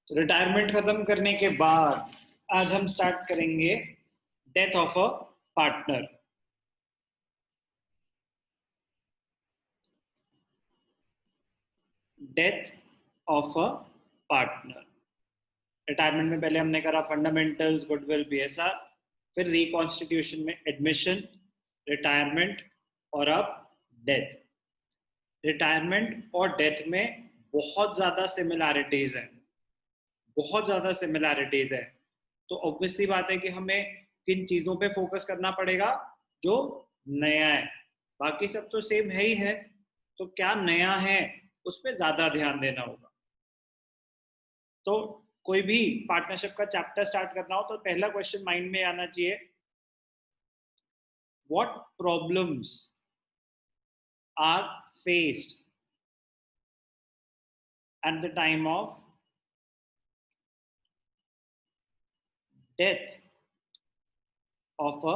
Retirement खत्म करने के बाद आज हम स्टार्ट करेंगे death of a partner. Death of a partner. Retirement में पहले हमने करा फंडामेंटल्स, गुडविल, बीएसआर, फिर रिकॉन्स्टिट्यूशन में एडमिशन, रिटायरमेंट और अब डेथ। रिटायरमेंट और डेथ में बहुत ज्यादा सिमिलैरिटीज हैं, बहुत ज्यादा सिमिलैरिटीज है। तो ऑब्वियसली बात है कि हमें किन चीजों पे फोकस करना पड़ेगा जो नया है। बाकी सब तो सेम है ही है, तो क्या नया है उस पर ज्यादा ध्यान देना होगा। तो कोई भी पार्टनरशिप का चैप्टर स्टार्ट करना हो तो पहला क्वेश्चन माइंड में आना चाहिए, what problems are faced at the time of death of a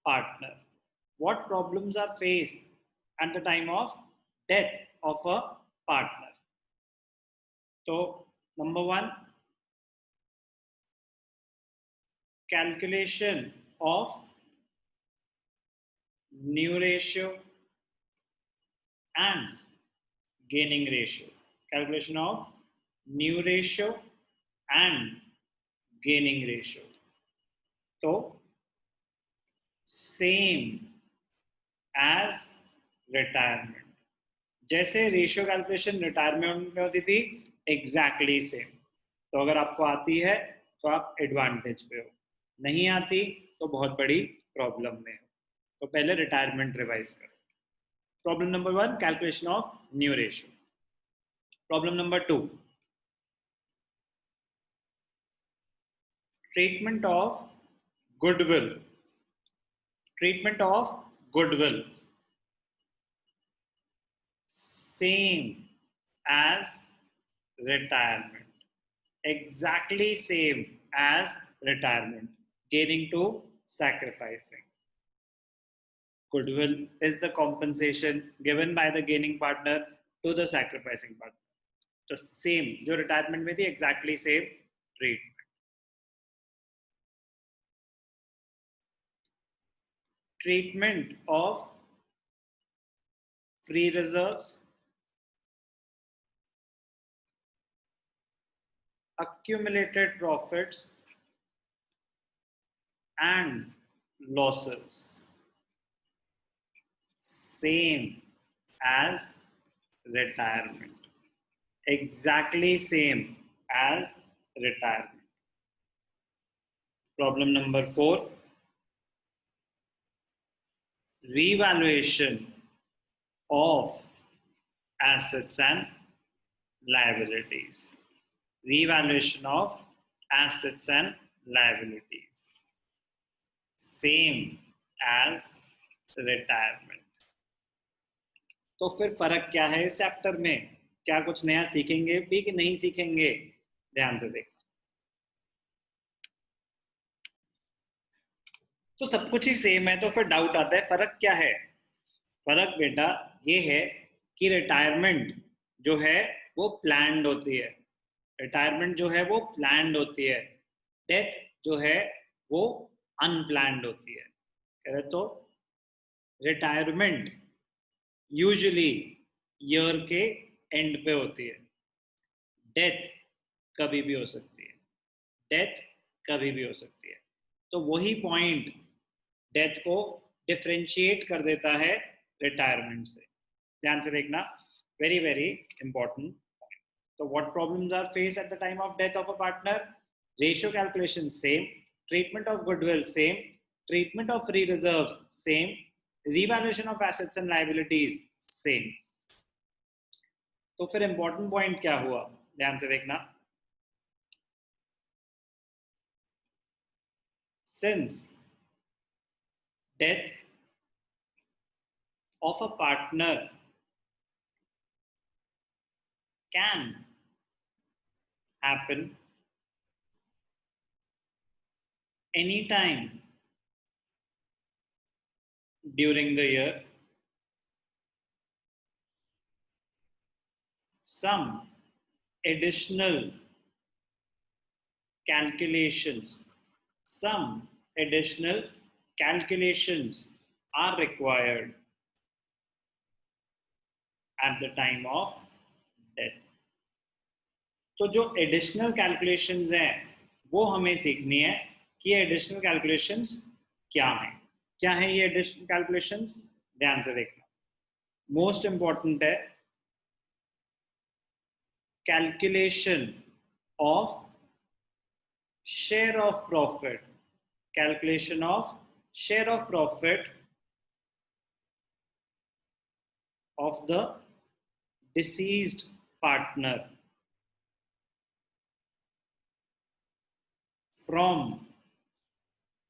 partner. What problems are faced at the time of death of a partner? So, number one, calculation of new ratio and gaining ratio. Calculation of new ratio and gaining ratio. So, same as retirement. जैसे ratio calculation retirement में होती थी, exactly same. तो अगर आपको आती है तो आप एडवांटेज पे हो, नहीं आती तो बहुत बड़ी प्रॉब्लम में हो। तो पहले रिटायरमेंट रिवाइज करो। Problem number one, calculation of new ratio. Problem number two, treatment of goodwill. Treatment of goodwill same as retirement, exactly same as retirement, gaining to sacrificing. Goodwill is the compensation given by the gaining partner to the sacrificing partner. तो same जो retirement में थी, exactly same treatment. Treatment of free reserves, accumulated profits and losses same as retirement, exactly same as retirement. Problem number four, revaluation of assets and liabilities. Revaluation of assets and liabilities same as retirement. तो फिर फर्क क्या है इस chapter में? क्या कुछ नया सीखेंगे भी कि नहीं सीखेंगे? ध्यान से देखना। तो सब कुछ ही सेम है, तो फिर डाउट आता है फर्क क्या है? फर्क बेटा ये है कि रिटायरमेंट जो है वो प्लान्ड होती है, रिटायरमेंट जो है वो प्लान्ड होती है, डेथ जो है वो अनप्लान्ड होती है। कह रहे तो रिटायरमेंट यूजुअली ईयर के एंड पे होती है, डेथ कभी भी हो सकती है, डेथ कभी भी हो सकती है। तो वही पॉइंट डेथ को डिफरेंशिएट कर देता है रिटायरमेंट से। ध्यान से देखना, वेरी वेरी इंपॉर्टेंट पॉइंट। तो what problems are face at the time of death of a partner? Ratio calculation same, treatment of goodwill same, treatment of free reserves same, revaluation of assets and liabilities same. तो फिर important point क्या हुआ? ध्यान से देखना, since death of a partner can happen anytime during the year, some additional calculations, some additional calculations are required at the time of death. तो जो additional calculations हैं वो हमें सीखनी है कि ये एडिशनल कैलकुलेशंस क्या हैं. क्या है ये एडिशनल कैलकुलेशंस? ध्यान से देखना. मोस्ट इंपॉर्टेंट है calculation of share of profit. Calculation of share of profit of the deceased partner from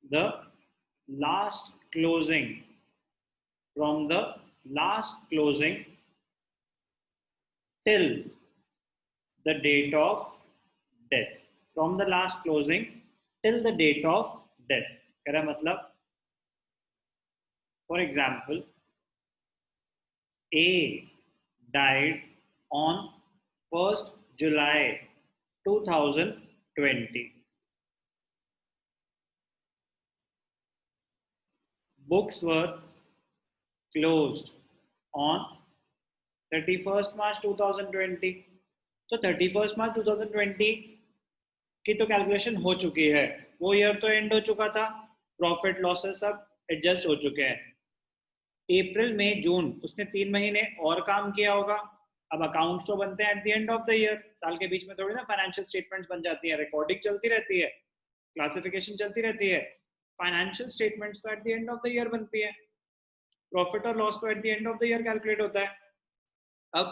the last closing till the date of death. From the last closing till the date of death. क्या मतलब? For example, A died on 1st July 2020. Books were closed on 31st March 2020. तो 31st March 2020 की तो calculation हो चुकी है. वो year तो एंड हो चुका था. प्रॉफिट लॉसेस सब एडजस्ट हो चुके हैं. अप्रैल मई जून उसने 3 महीने और काम किया होगा. अब अकाउंट्स तो बनते हैं at the end of the year. साल के बीच में थोड़ी ना फाइनेंशियल स्टेटमेंट्स बन जाती है. रिकॉर्डिंग चलती रहती है, क्लासिफिकेशन चलती रहती है. फाइनेंशियल स्टेटमेंट्स तो at the end of the year बनती है. प्रॉफिट और लॉस तो at the end of the year calculate होता है. अब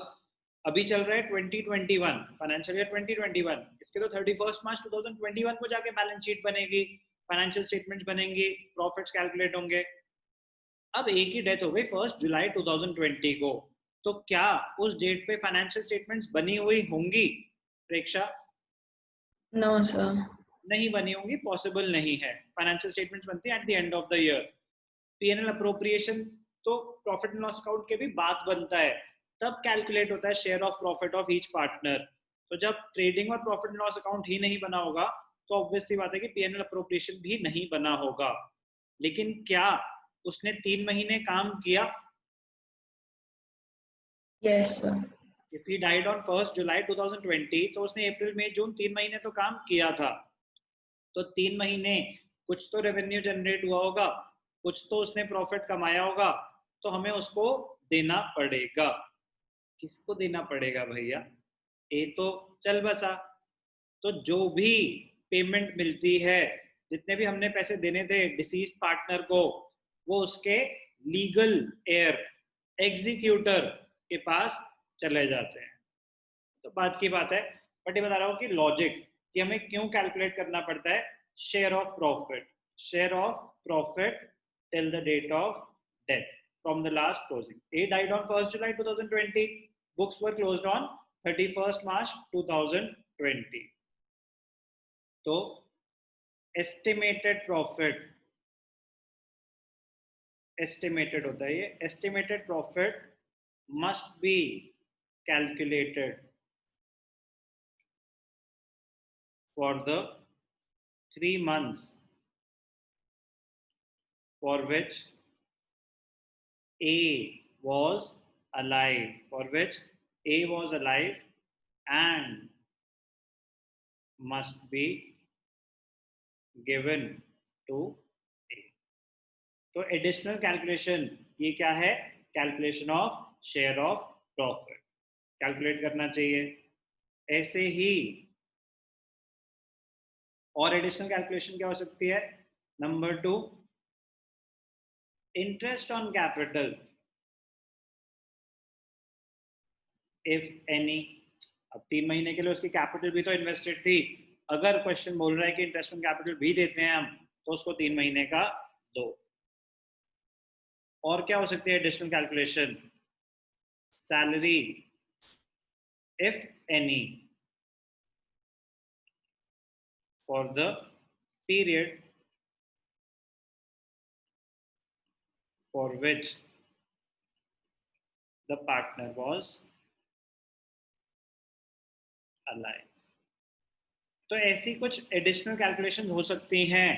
अभी चल रहा है 2021, फाइनेंशियल ईयर 2021. इसके तो 31 मार्च 2021 को जाके बैलेंस शीट बनेगी, फाइनेंशियल स्टेटमेंट्स बनेंगी, प्रॉफिट्स कैलकुलेट होंगे. अब एक ही डेथ हो गई 1 जुलाई 2020 को. तो क्या उस डेट पे फाइनेंशियल स्टेटमेंट्स बनी हुई होंगी प्रेक्षा? नो सर, नहीं बनी होंगी. पॉसिबल नहीं है. फाइनेंशियल स्टेटमेंट्स बनती है at the end of the year. PNL appropriation तो प्रॉफिट एंड लॉस अकाउंट के भी बाद बनता है, तब कैलकुलेट होता है share of profit of each partner. तो जब ट्रेडिंग और प्रॉफिट एंड लॉस अकाउंट ही नहीं बना होगा तो ऑब्वियस सी बात है कि पीएनएल अप्रोप्रिएशन भी नहीं बना होगा. लेकिन क्या उसने 3 महीने काम किया? Yes sir. If he died on 1st July 2020 तो उसने अप्रैल मई जून 3 महीने तो काम किया था. तो 3 महीने कुछ तो रेवेन्यू जनरेट हुआ होगा, कुछ तो उसने प्रॉफिट कमाया होगा. तो हमें उसको देना पड़ेगा. किसको देना पड़ेगा भैया? ये तो चल बसा. तो जो भी पेमेंट मिलती है, जितने भी हमने पैसे देने थे डिसीज्ड पार्टनर को, वो उसके लीगल एयर एग्जीक्यूटर के पास चले जाते हैं. तो बात की बात है. बट ये बता रहा हूँ कि लॉजिक कि हमें क्यों कैलकुलेट करना पड़ता है share of profit. Share of profit till the date of death from the last closing. A died on 1st July 2020. Books were closed on 31st March 2020. तो estimated profit, estimated होता है ये. Estimated profit must be calculated for the 3 months for which A was alive, and must be given to A. तो additional calculation ये क्या है? Calculation of share of profit calculate करना चाहिए. ऐसे ही और एडिशनल कैलकुलेशन क्या हो सकती है? Number 2, interest on capital if any. अब 3 महीने के लिए उसकी कैपिटल भी तो इन्वेस्टेड थी. अगर क्वेश्चन बोल रहा है कि इंटरेस्ट ऑन कैपिटल भी देते हैं हम, तो उसको 3 महीने का दो. और क्या हो सकती है additional calculation? Salary if any for the period for which the partner was alive. तो ऐसी कुछ एडिशनल कैलकुलेशन हो सकती हैं,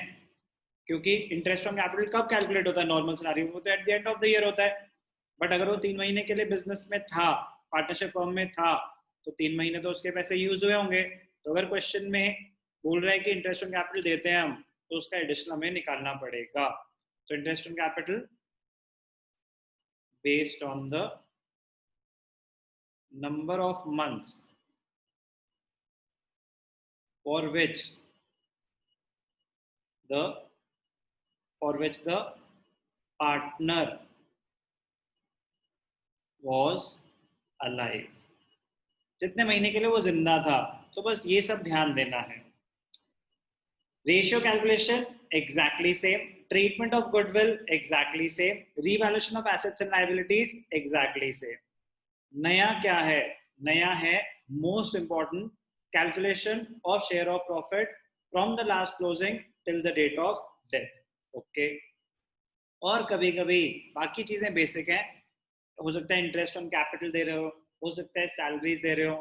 क्योंकि इंटरेस्ट ऑन कैपिटल कब कैलकुलेट होता है नॉर्मल सिनेरियो में, तो at the end of the year होता है। बट अगर वो 3 महीने के लिए बिजनेस में था, पार्टनरशिप फर्म में था, तो 3 महीने तो उसके पैसे यूज हुए होंगे। तो अगर क्वेश्चन में बोल रहा है कि इंटरेस्ट ऑन कैपिटल देते हैं हम, तो उसका एडिशनल हमें निकालना पड़ेगा। तो interest on capital based on the number of months for which the partner was alive, जितने महीने के लिए वो जिंदा था। तो बस ये सब ध्यान देना है। Ratio calculation exactly same, treatment of goodwill exactly same, revaluation of assets and liabilities exactly same. नया क्या है? नया है most important, calculation of share of profit from the last closing till the date of death. Okay, और कभी कभी बाकी चीजें बेसिक हैं, हो सकता है इंटरेस्ट ऑन कैपिटल दे रहे हो सकता है सैलरीज दे रहे हो,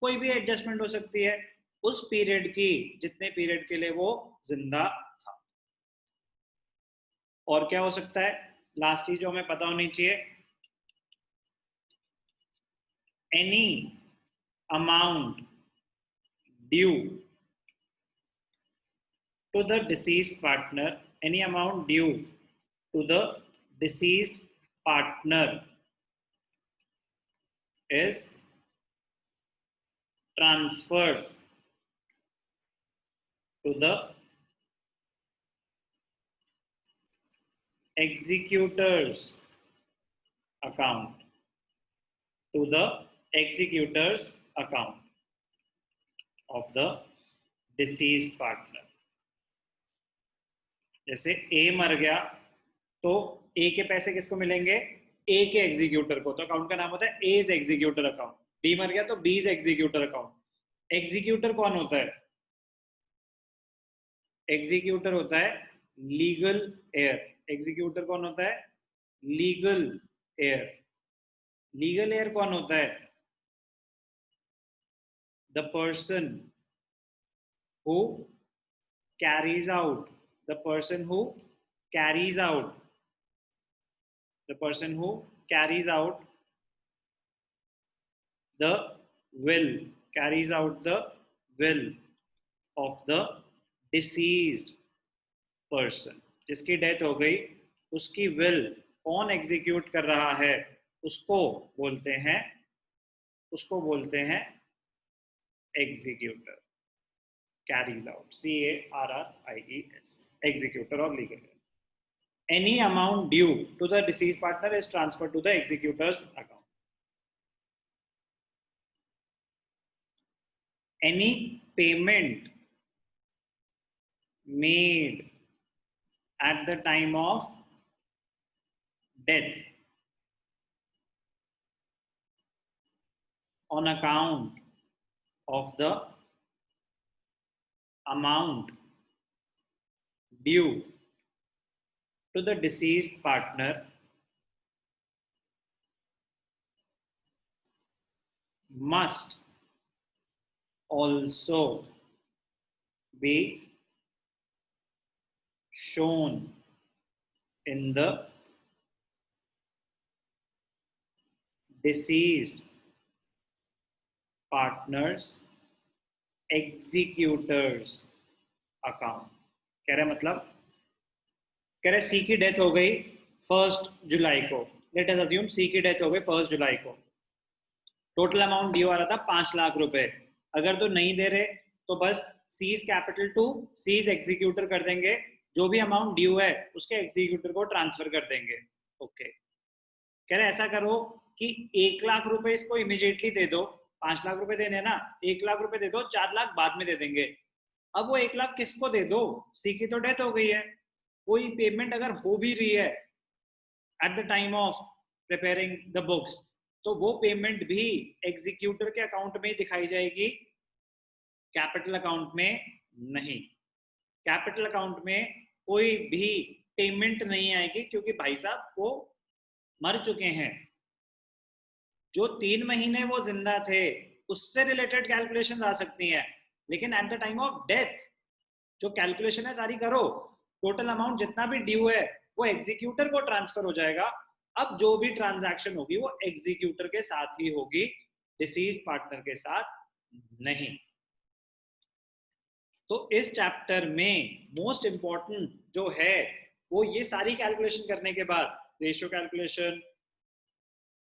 कोई भी एडजस्टमेंट हो सकती है उस पीरियड की, जितने पीरियड के लिए वो जिंदा था। और क्या हो सकता है? लास्ट चीज जो हमें पता होनी चाहिए, any amount due to the deceased partner, any amount due to the deceased partner is transferred to the executor's account, to the executor's account of the deceased partner। जैसे ए मर गया तो ए के पैसे किसको मिलेंगे? ए के एग्जीक्यूटर को। तो अकाउंट का नाम होता है एज एग्जीक्यूटर अकाउंट। बी मर गया तो बीज एग्जीक्यूटर अकाउंट। एग्जीक्यूटर कौन होता है? एग्जीक्यूटर होता है लीगल एयर। एग्जीक्यूटर कौन होता है? Legal air. लीगल एयर कौन होता है? The person who carries out, the person who carries out, the person who carries out the will, carries out the will of the deceased person। जिसकी death हो गई उसकी विल कौन execute कर रहा है, उसको बोलते हैं executor. Carries out, CARRIES, executor और legal. Any amount due to the deceased partner is transferred to the executor's account. Any payment made at the time of death on account of the amount due to the deceased partner must also be shown in the deceased partner's executor's account। कह रहे मतलब, कह रहे सी की death हो गई 1 जुलाई को। Let us assume सी की डेथ हो गई 1 जुलाई को। टोटल अमाउंट ड्यू आ रहा था 5 लाख रुपए। अगर तो नहीं दे रहे तो बस his capital to his executor कर देंगे, जो भी अमाउंट ड्यू है उसके एग्जीक्यूटर को ट्रांसफर कर देंगे। ओके, कह रहे ऐसा करो कि 1 लाख रुपए इसको इमीडिएटली दे दो। 5 लाख रुपए देने ना, 1 लाख रुपए दे दो, 4 लाख बाद में दे देंगे। अब वो 1 लाख किसको दे दो? सी की तो डेथ हो गई है। कोई पेमेंट अगर हो भी रही है eight the time of preparing the books, तो वो पेमेंट भी एग्जीक्यूटर के अकाउंट में दिखाई जाएगी, कैपिटल अकाउंट में नहीं। कैपिटल अकाउंट में कोई भी पेमेंट नहीं आएगी, क्योंकि भाई साहब वो मर चुके हैं। जो 3 महीने वो जिंदा थे उससे रिलेटेड कैलकुलेशन आ सकती हैं, लेकिन eight the time of death जो कैलकुलेशन है सारी करो, टोटल अमाउंट जितना भी ड्यू है वो एग्जीक्यूटर को ट्रांसफर हो जाएगा। अब जो भी ट्रांजैक्शन होगी वो एग्जीक्यूटर के साथ ही होगी, डिसीज्ड पार्टनर के साथ नहीं। तो इस चैप्टर में मोस्ट इंपॉर्टेंट जो है वो ये सारी कैलकुलेशन करने के बाद ratio calculation,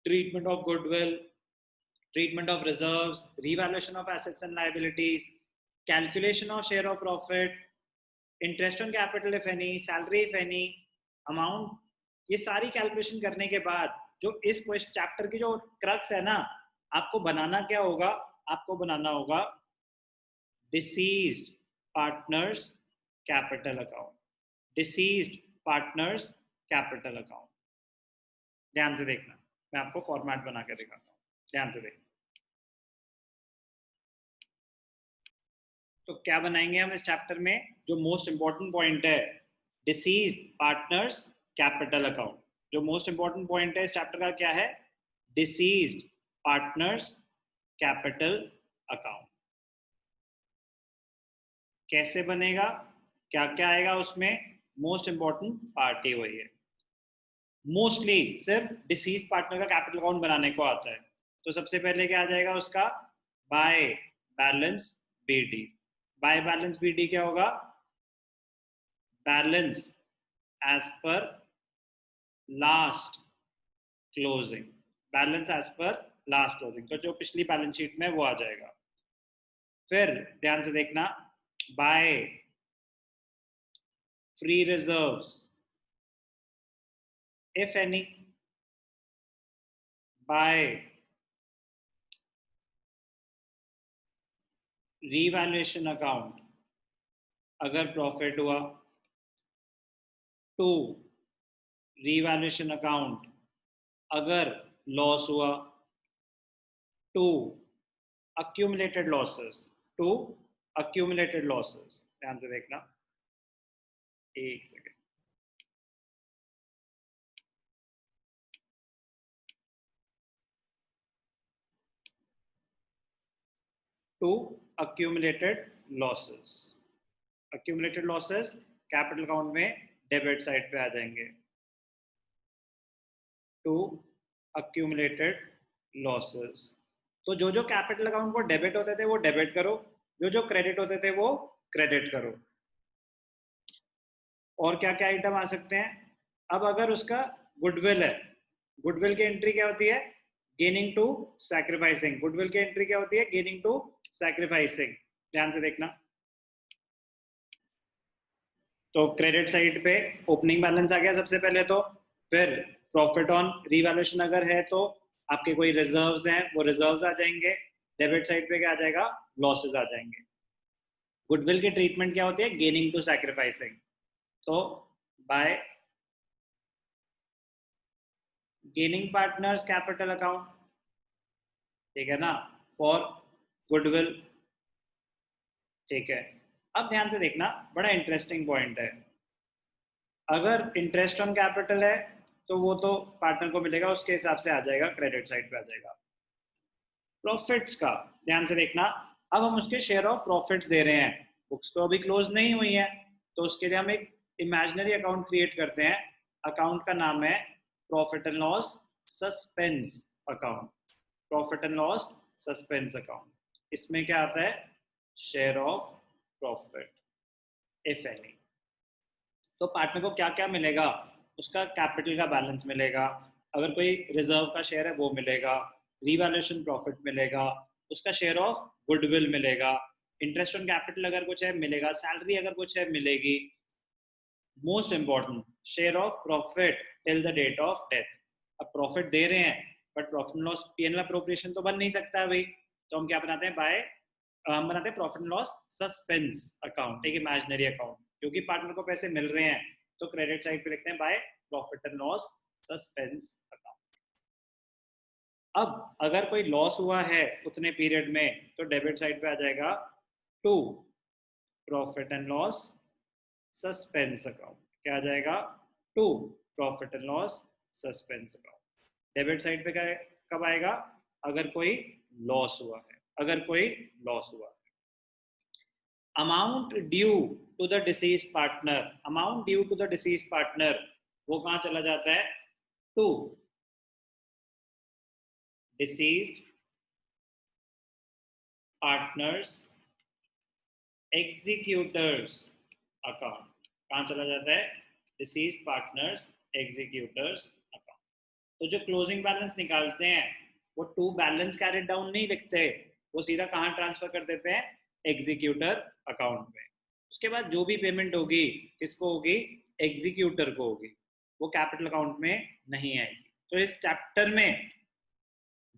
treatment of goodwill, treatment of reserves, revaluation of assets and liabilities, calculation of share of profit, interest on capital if any, salary if any, amount, ये सारी कैलकुलेशन करने के बाद जो इस क्वेश्चन चैप्टर की जो क्रक्स है ना, आपको बनाना क्या होगा, आपको बनाना होगा deceased partners capital account, deceased partners capital account. ध्यान से देखना, मैं आपको फॉर्मेट बना के दिखाता हूँ, ध्यान से देखना। तो क्या बनाएंगे हम इस चैप्टर में, जो मोस्ट इंपॉर्टेंट पॉइंट है डिसीज्ड पार्टनर्स कैपिटल अकाउंट। जो मोस्ट इंपॉर्टेंट पॉइंट है इस चैप्टर का क्या है, डिसीज्ड पार्टनर्स कैपिटल अकाउंट। कैसे बनेगा, क्या क्या आएगा उसमें, मोस्ट इंपॉर्टेंट पार्ट ही वही है। मोस्टली सिर्फ डिसीज्ड पार्टनर का कैपिटल अकाउंट बनाने को आता है। तो सबसे पहले क्या आ जाएगा उसका, by balance BD. By balance BD क्या होगा, balance as per last closing, balance as per last closing, तो जो पिछली बैलेंस शीट में वो आ जाएगा। फिर ध्यान से देखना, by free reserves if any, by revaluation account अगर प्रॉफिट हुआ, टू रीवैल्यूएशन अकाउंट अगर लॉस हुआ, to accumulated losses, to accumulated losses। ध्यान से देखना, एक second, to accumulated losses, accumulated losses capital account में डेबिट साइड पे आ जाएंगे, टू accumulated losses। तो जो जो कैपिटल अकाउंट को डेबिट होते थे वो डेबिट करो, जो जो क्रेडिट होते थे वो क्रेडिट करो। और क्या क्या आइटम आ सकते हैं, अब अगर उसका गुडविल है, गुडविल की एंट्री क्या होती है, गेनिंग टू सैक्रिफाइसिंग, गुडविल की एंट्री क्या होती है, गेनिंग टू सैक्रिफाइसिंग। ध्यान से देखना, तो क्रेडिट साइड पे ओपनिंग बैलेंस आ गया सबसे पहले, तो फिर प्रॉफिट ऑन रीवैल्यूएशन अगर है तो आपके कोई रिजर्व्स हैं वो रिजर्व्स आ जाएंगे, डेबिट साइड पे क्या आ जाएगा, लॉसेस आ जाएंगे। गुडविल की ट्रीटमेंट क्या होती है, गेनिंग टू सैक्रिफाइसिंग, तो bye gaining partners capital account, ठीक है ना, फॉर गुडविल, ठीक है। अब ध्यान से देखना, बड़ा इंटरेस्टिंग पॉइंट है, अगर इंटरेस्ट ऑन कैपिटल है तो वो तो पार्टनर को मिलेगा, उसके हिसाब से आ जाएगा, क्रेडिट साइड पे आ जाएगा। प्रॉफिट्स का ध्यान से देखना, अब हम उसके शेयर ऑफ प्रॉफिट्स दे रहे हैं, बुक्स तो अभी क्लोज नहीं हुई है, तो उसके लिए हम एक इमेजिनरी अकाउंट क्रिएट करते हैं, अकाउंट का नाम है profit and loss suspense account, profit and loss suspense account. इसमें क्या आता है, share of profit if any. तो पार्टनर को क्या क्या मिलेगा, उसका कैपिटल का बैलेंस मिलेगा, अगर कोई रिजर्व का शेयर है वो मिलेगा, रीवैल्यूएशन प्रॉफिट मिलेगा, उसका शेयर ऑफ गुडविल मिलेगा, इंटरेस्ट ऑन कैपिटल अगर कुछ है मिलेगा, सैलरी अगर कुछ है मिलेगी, most important share of profit till the date of death. अब प्रॉफिट दे रहे हैं but profit and loss PNL appropriation तो बन नहीं सकता है भाई, तो हम क्या बनाते हैं, हम बनाते हैं profit and loss suspense account, एक इमेजिनरी अकाउंट, क्योंकि पार्टनर को पैसे मिल रहे हैं तो क्रेडिट साइड पे लिखते हैं bye profit and loss suspense account. अब अगर कोई लॉस हुआ है उतने पीरियड में तो डेबिट साइड पे आ जाएगा to profit and loss suspense account, क्या आ जाएगा, to profit and loss suspense account. Debit side पे कब आएगा, अगर कोई लॉस हुआ है, अगर कोई लॉस हुआ है। Amount due to the deceased partner, amount due to the deceased partner वो कहां चला जाता है, to deceased partners executors account, कहां चला जाता है, डिसीज पार्टनर्स एग्जीक्यूटर्स अकाउंट। तो जो क्लोजिंग बैलेंस निकालते हैं वो टू बैलेंस कैरिड डाउन नहीं लिखते, वो सीधा कहां ट्रांसफर कर देते हैं, एग्जीक्यूटर अकाउंट में। उसके बाद जो भी पेमेंट होगी किसको होगी, एग्जीक्यूटर को होगी, वो कैपिटल अकाउंट में नहीं आएगी। तो इस चैप्टर में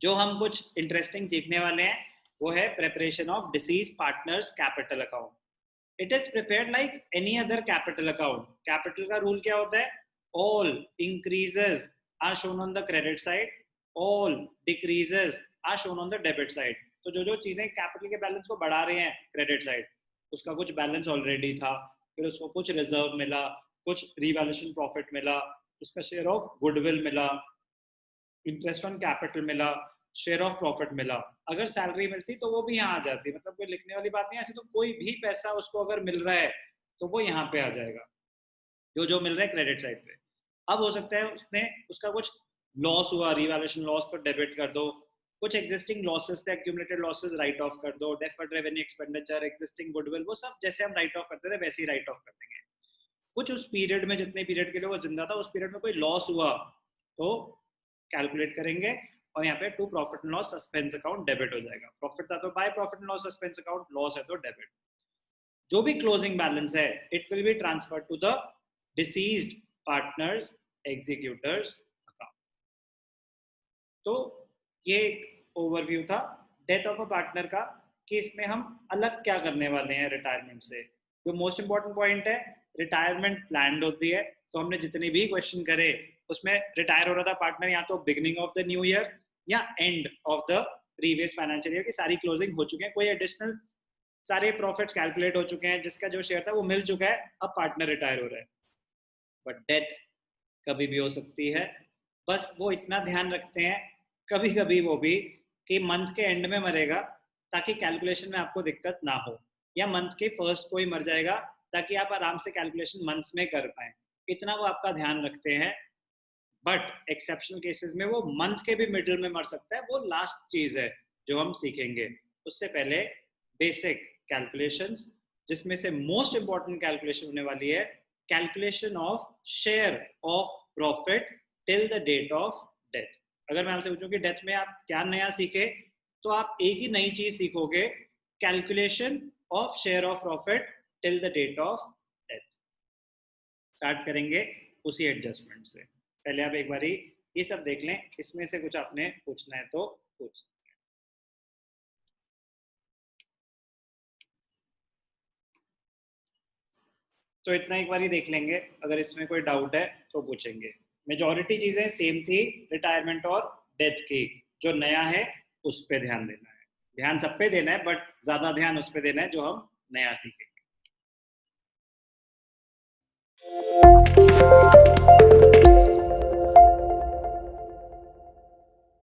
जो हम कुछ इंटरेस्टिंग सीखने वाले हैं वो है preparation of deceased partners capital account. It is prepared like any other capital account. Capital का रूल क्या होता है, all increases are shown on the credit side, all decreases are shown on the debit side. तो जो जो चीजें capital के balance को बढ़ा रहे हैं क्रेडिट साइड, उसका कुछ बैलेंस ऑलरेडी था, फिर उसको कुछ रिजर्व मिला, कुछ रिवैल्यूएशन प्रॉफिट मिला, उसका शेयर ऑफ गुडविल मिला, इंटरेस्ट ऑन कैपिटल मिला, शेयर ऑफ प्रॉफिट मिला। अगर सैलरी मिलती तो वो भी यहाँ आ जाती, मतलब कोई लिखने वाली बात नहीं। ऐसे तो कोई भी पैसा उसको अगर मिल रहा है तो वो यहाँ पे आ जाएगा, जो जो मिल रहा है क्रेडिट साइड पे। अब हो सकता है उसने उसका कुछ लॉस हुआ, रिवैल्यूएशन लॉस, तो डेबिट कर दो, कुछ एग्जिस्टिंग लॉसेस थे, एक्यूमुलेटेड लॉसेस राइट ऑफ कर दो, deferred revenue expenditure, existing goodwill, वो सब जैसे हम राइट ऑफ करते थे वैसे ही राइट ऑफ कर देंगे। कुछ उस पीरियड में, जितने पीरियड के लिए वो जिंदा था, उस पीरियड में कोई लॉस हुआ तो कैलकुलेट करेंगे और यहाँ पे to profit and loss suspense account debit हो जाएगा। प्रॉफिट था तो by profit and loss suspense account, loss है तो डेबिट। जो भी क्लोजिंग बैलेंस है it will be transfer to the deceased partners executors account. तो ये एक ओवरव्यू था डेथ ऑफ अ पार्टनर का, कि इसमें हम अलग क्या करने वाले हैं रिटायरमेंट से। जो मोस्ट इंपॉर्टेंट पॉइंट है, रिटायरमेंट प्लान्ड होती है, तो हमने जितने भी क्वेश्चन करे उसमें रिटायर हो रहा था पार्टनर या तो beginning of the new year या end of the previous financial year की सारी क्लोजिंग हो चुके हैं, कोई एडिशनल सारे प्रॉफिट्स कैलकुलेट हो चुके हैं, जिसका जो शेयर था वो मिल चुका है, अब पार्टनर रिटायर हो रहा है। बट डेथ कभी भी हो सकती है, बस वो इतना ध्यान रखते हैं कभी कभी वो भी कि मंथ के एंड में मरेगा ताकि कैलकुलेशन में आपको दिक्कत ना हो, या मंथ के फर्स्ट को ही मर जाएगा ताकि आप आराम से कैलकुलेशन मंथ्स में कर पाए, इतना वो आपका ध्यान रखते हैं। बट एक्सेप्शनल केसेस में वो मंथ के भी मिडिल में मर सकता है, वो लास्ट चीज है जो हम सीखेंगे। उससे पहले बेसिक कैलकुलेशंस, जिसमें से मोस्ट इंपॉर्टेंट कैलकुलेशन होने वाली है calculation of share of profit till the date of death. अगर मैं आपसे पूछूं कि डेथ में आप क्या नया सीखे, तो आप एक ही नई चीज सीखोगे, calculation of share of profit till the date of death. Start करेंगे उसी एडजस्टमेंट से। पहले आप एक बारी ये सब देख लें, इसमें से कुछ आपने पूछना है तो पूछ। तो इतना एक बारी देख लेंगे, अगर इसमें कोई डाउट है तो पूछेंगे। मेजॉरिटी चीजें सेम थी रिटायरमेंट और डेथ की, जो नया है उस पर ध्यान देना है। ध्यान सब पे देना है बट ज्यादा ध्यान उस पर देना है जो हम नया सीखेंगे।